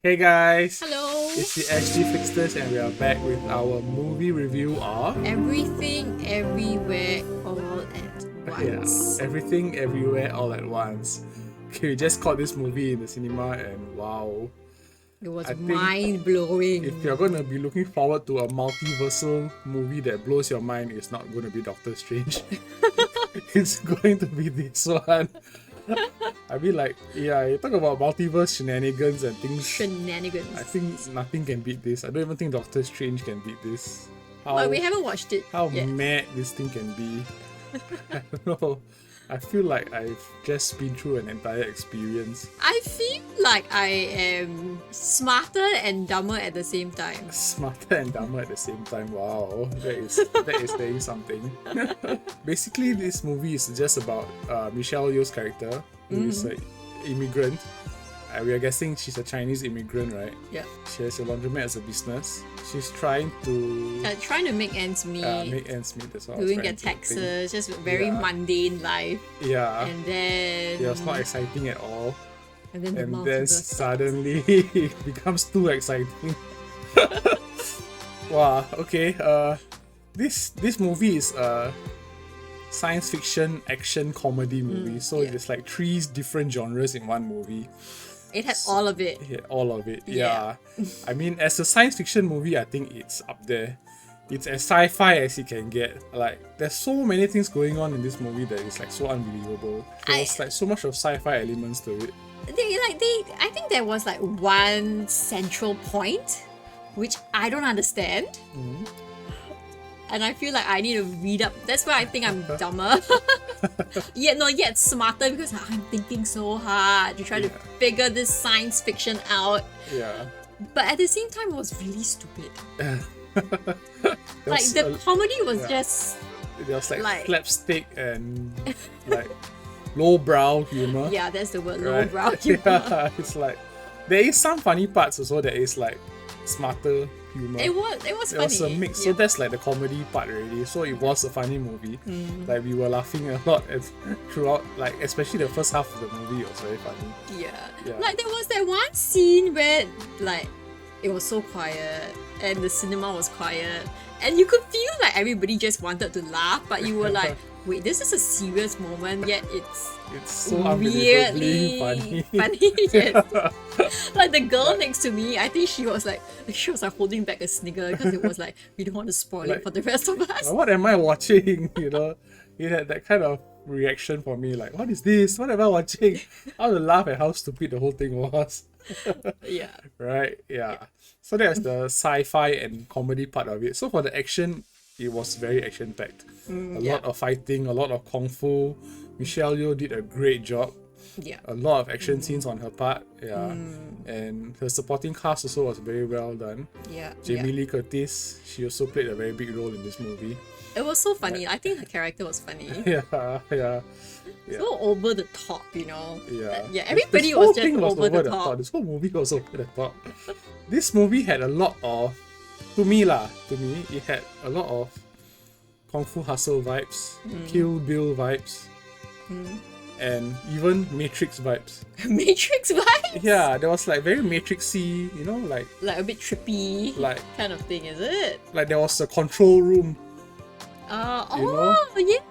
Hey guys, Hello. it's the HD Flixters and we are back with our movie review of Everything, everywhere, all at yeah, once. Everything Everywhere All at Once. Okay, we just caught this movie in the cinema and wow. It was I think mind if you're blowing. gonna be looking forward to a multiversal movie that blows your mind, it's not gonna be Doctor Strange. It's going to be this one. I mean, like, yeah, you talk about multiverse shenanigans and things. Shenanigans. I think nothing can beat this. I don't even think Doctor Strange can beat this. But we haven't watched it How yet. mad this thing can be. I don't know. I feel like I've just been through an entire experience. I feel like I am smarter and dumber at the same time. Smarter and dumber at the same time. Wow, that is saying something. Basically, this movie is just about Michelle Yeoh's character, who is an immigrant. We are guessing she's a Chinese immigrant, right? Yeah. She has a laundromat as a business. She's trying to Trying to make ends meet, make ends meet. That's what I was doing trying their to think. taxes, just very Yeah. mundane life. Yeah. And then It was not exciting at all. and then the And then multiverse. suddenly it becomes too exciting. Wow, okay. This movie is a science fiction action comedy movie. So yeah. there's like three different genres in one movie. It had all of it. Yeah, all of it. Yeah. Yeah. I mean, as a science fiction movie, I think it's up there. It's as sci-fi as it can get. Like, there's so many things going on in this movie that is like so unbelievable. There's like so much of sci-fi elements to it. I think there was like one central point which I don't understand. And I feel like I need to read up. That's why I think I'm dumber. Yet smarter because I'm thinking so hard to try to figure this science fiction out. Yeah. But at the same time, it was really stupid. Like There's the comedy was yeah. just There's like like- slapstick and like lowbrow humor. yeah, that's the word, right? lowbrow humor. Yeah, it's like there is some funny parts also that is like smarter humor. It was It funny. was a mix, Yeah. so that's like the comedy part already. So it was a funny movie. Like we were laughing a lot throughout, like especially the first half of the movie was very funny. Yeah. Yeah. Like there was that one scene where like it was so quiet and the cinema was quiet and you could feel like everybody just wanted to laugh, but you were like, wait, this is a serious moment, yet it's It's so unbelievably weirdly funny. yes. Like the girl next to me, I think she was like holding back a snigger because it was like we don't want to spoil Like- it for the rest of us. What am I watching? You know, it had that kind of reaction for me. Like, what is this? What am I watching? I would laugh at how stupid the whole thing was. Yeah. Right? Yeah. So that's the sci-fi and comedy part of it. So for the action, it was very action-packed. A lot of fighting, a lot of kung fu. Michelle Yeoh did a great job. Yeah. A lot of action scenes on her part. Yeah. And her supporting cast also was very well done. Yeah. Jamie Lee Curtis, she also played a very big role in this movie. It was so funny. I think her character was funny. Yeah. So over the top, you know. Yeah. Yeah, everybody This whole was just thing over the top. This whole movie was over the top. This movie had a lot of, to me, it had a lot of Kung Fu Hustle vibes, Kill Bill vibes, and even Matrix vibes. Matrix vibes? Yeah, there was like very Matrixy, you know, like Like a bit trippy Like- kind of thing, is it? there was a control room. Oh, yeah.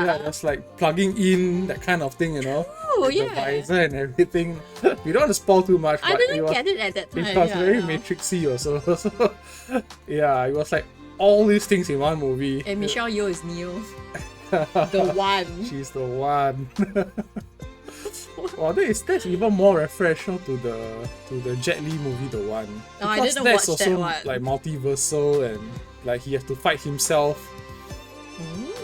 Yeah, there's like plugging in, that kind of thing, you know. Oh, with yeah. The visor and everything. We don't want to spoil too much, I but didn't it was, get it at that time. it was yeah, very yeah. Matrixy also. So, yeah, it was like all these things in one movie. And Michelle Yeoh is Neo. The one. She's the one. Well, that's even more referential to the Jet Li movie, The One. Oh, I Because didn't that's watch that also one. like multiversal and like he has to fight himself.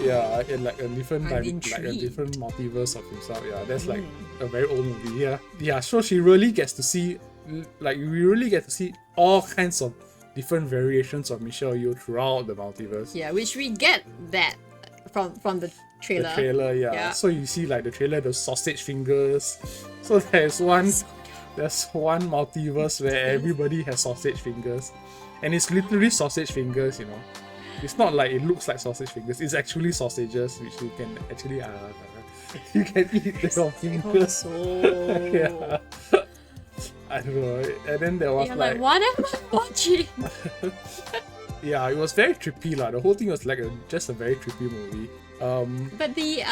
Yeah, in like a different I'm like a intrigued. different multiverse of himself. Yeah, that's like a very old movie. Yeah, yeah. So she really gets to see, like, we really get to see all kinds of different variations of Michelle Yeoh throughout the multiverse. Yeah, which we get that from the trailer. The trailer, yeah. Yeah. So you see like the trailer, the sausage fingers. So there's one multiverse where everybody has sausage fingers, and it's literally sausage fingers. You know, it's not like it looks like sausage fingers. It's actually sausages, which you can actually you can eat the Oh, fingers. so... Yeah. I don't know. And then there was You're like, what am I watching? yeah, it was very trippy lah. The whole thing was like just a very trippy movie. But the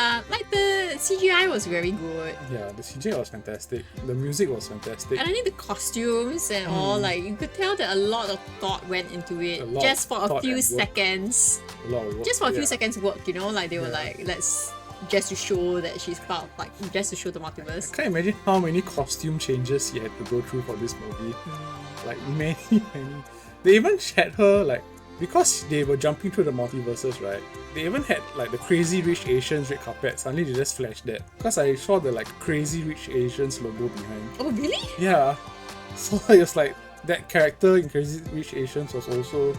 CGI was very good. Yeah, the CGI was fantastic. The music was fantastic. And I think the costumes and all, like, you could tell that a lot of thought went into it A lot just for of a thought few and work. seconds. A lot of work. Just for a few yeah. seconds work, you know, like they were Yeah. like, let's just to show that she's part of, like, just to show the multiverse. I can't imagine how many costume changes he had to go through for this movie. Like many. They even had her like, because they were jumping through the multiverses, right? They even had like the Crazy Rich Asians red carpet. Suddenly they just flashed that. Because I saw the like Crazy Rich Asians logo behind. Oh, really? Yeah. So it was like that character in Crazy Rich Asians was also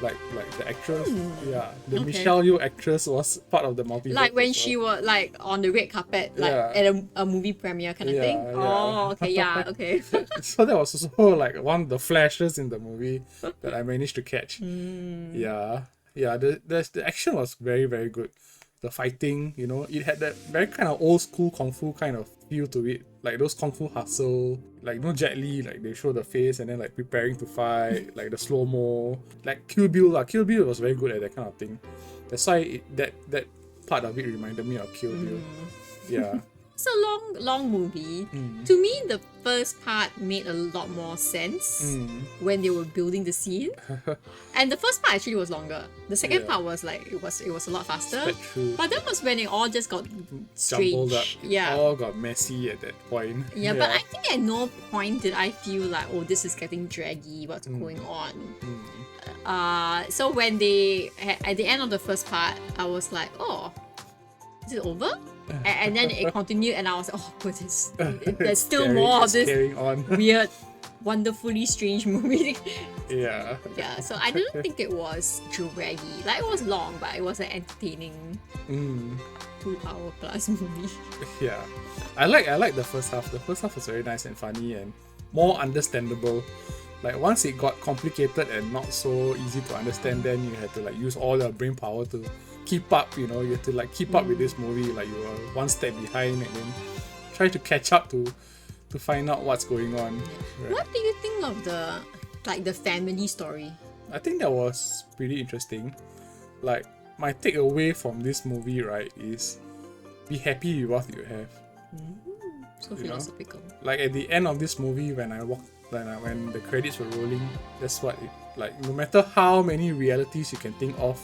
like the actress. Yeah. The Okay. Michelle Yeoh actress was part of the multiverse. Like when as she well. was like on the red carpet, like Yeah. at a movie premiere kind of thing. Yeah, Oh, yeah. okay, yeah, okay. So that was also like one of the flashes in the movie that I managed to catch. Yeah. Yeah, the action was very, very good. The fighting, you know, it had that very kind of old school kung fu kind of feel to it. Like those kung fu hustle, like Jet Li, like they show the face and then like preparing to fight, like the slow-mo, like Kill Bill lah. Kill Bill was very good at that kind of thing. That's why that part of it reminded me of Kill Bill. Yeah. It's a long movie. To me, the first part made a lot more sense when they were building the scene. And the first part actually was longer. The second Yeah. part was like it was a lot faster. That's true. But that was when it all just got Jumbled up. strange. Yeah. All got messy at that point. Yeah, but I think at no point did I feel like, oh, this is getting draggy, what's going on. So when they, at the end of the first part, I was like, oh, is it over? And then it continued and I was like, oh goodness, there's still more of this Carrying on. weird, wonderfully strange movie. Yeah. Yeah, so I didn't think it was draggy. Like, it was long, but it was an entertaining 2-hour plus movie. Yeah. I like the first half. The first half was very nice and funny and more understandable. Like once it got complicated and not so easy to understand, then you had to like use all your brain power to keep up, you know, you have to like keep up with this movie, like you were one step behind and then try to catch up to find out what's going on. Right? What do you think of the family story? I think that was pretty interesting. Like my takeaway from this movie, right, is be happy with what you have. So You know? philosophical. Like at the end of this movie, when the credits were rolling, that's what it like. No matter how many realities you can think of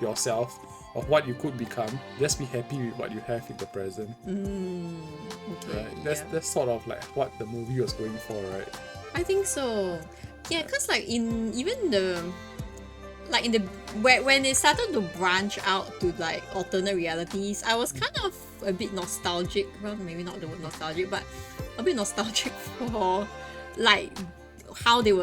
yourself, of what you could become, just be happy with what you have in the present. Okay, Right? That's sort of like what the movie was going for, right? I think so. Yeah, cause like in even the when it started to branch out to like alternate realities, I was kind of a bit nostalgic. Well, maybe not the word nostalgic, but a bit nostalgic for like how the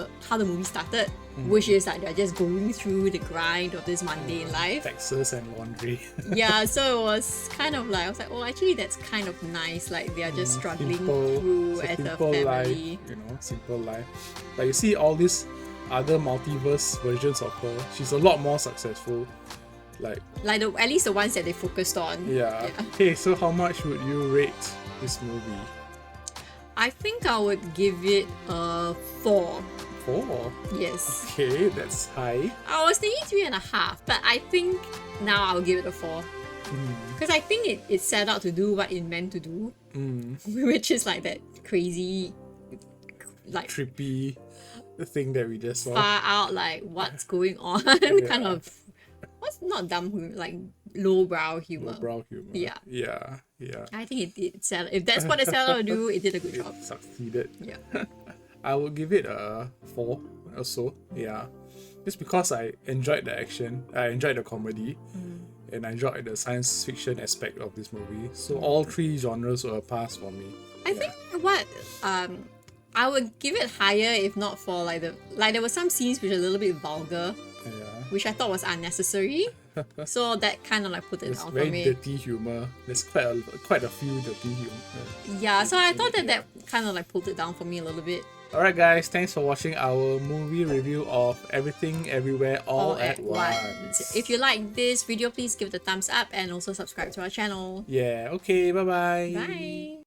movie started, which is like they're just going through the grind of this mundane life. Taxes and laundry. Yeah, so it was kind of like I was like, oh, actually that's kind of nice. Like they are just struggling through it's as a simple family. life, you know, simple life. Like you see all these other multiverse versions of her, she's a lot more successful. Like At least the ones that they focused on. yeah. Okay, so how much would you rate this movie? I think I would give it a 4. 4. Yes. Okay, that's high. I was thinking 3.5, but I think now I'll give it a 4. Because I think it set out to do what it meant to do, which is like that crazy, like Trippy thing that we just saw. far out, like what's going on, kind of, what's not dumb humor, like lowbrow humor. Brow humor. Yeah. Yeah. Yeah. I think it set, if that's what it set out to do, it did a good job. Succeeded. Yeah. I would give it a 4 also. Yeah. Just because I enjoyed the action, I enjoyed the comedy, and I enjoyed the science fiction aspect of this movie. So all 3 genres were a pass for me. I think what I would give it higher if not for like there were some scenes which are a little bit vulgar, Yeah. which I thought was unnecessary. So that kind of like put it It's down for very me. dirty humor. There's quite a few dirty humor. Yeah, so I thought that kind of like pulled it down for me a little bit. Alright guys, thanks for watching our movie review of Everything Everywhere All at Once. If you like this video, please give it a thumbs up and also subscribe to our channel. Yeah, okay, bye-bye. Bye.